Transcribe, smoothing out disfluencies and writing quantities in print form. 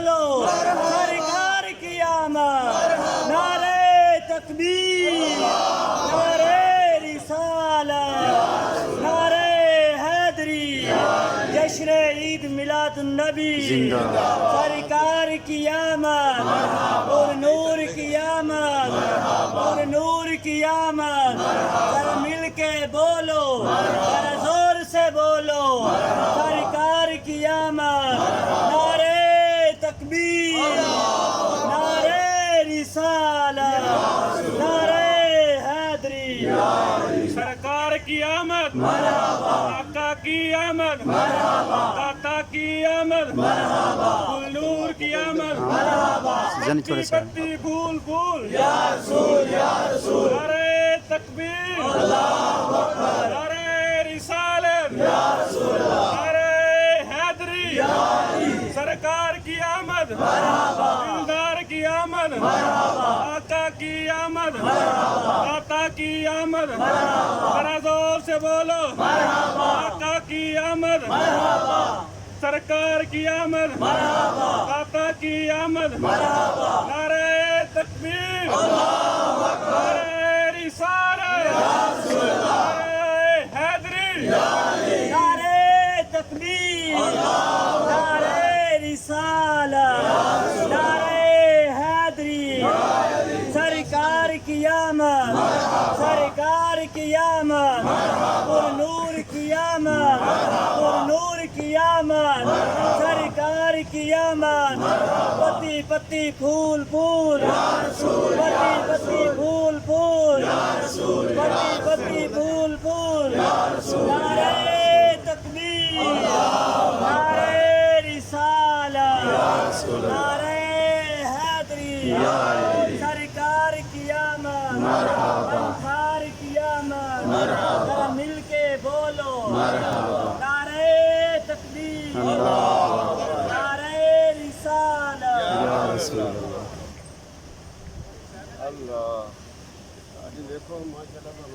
بولو سرکار کی آمد، نعرہ تکبیر، نعرہ رسالت، نعرہ حیدری، جشن عید میلاد النبی، سرکار کی آمد اور نور کی آمد اور نور کی آمد، ذرا مل کے بولو، ذرا زور سے بولو سرکار کی آمد، نعرہ تکبیر، نعرہ رسالت، نعرہ حیدری، سرکار کی آمد، آقا کی آمد، داتا کی آمد، نور کی آمد، پتی پتی پھول پھول، نعرہ تکبیر، نعرہ رسالت، نعرہ حیدری، سرکار کی آمد، دلدار کی آمد، آقا کی آمد، داتا کی آمد، ذرا زور سے بولو آقا کی آمد، سرکار کی آمد، داتا کی آمد، نعرہ تکبیر، نعرہ رسالت، نعرہ حیدری، نعرہ تکبیر، نعرہ رسالت، نعرہ حیدری، سرکار کی آمد، سرکار کی آمد، اور نور کی آمد اور نور کی آمد، سرکار کی آمد، پتی پتی پھول پھول، پتی پتی پھول پھول، پتی پتی پھول پھول، نعرہ تکبیر، نعرہ رسالت، نعرہ حیدری، سرکار کی آمد، انصار کی آمد، ذرا مل کے بولو نعرہ تکبیر، نعرہ رسالت۔ اللہ آج دیکھو ماشاء اللہ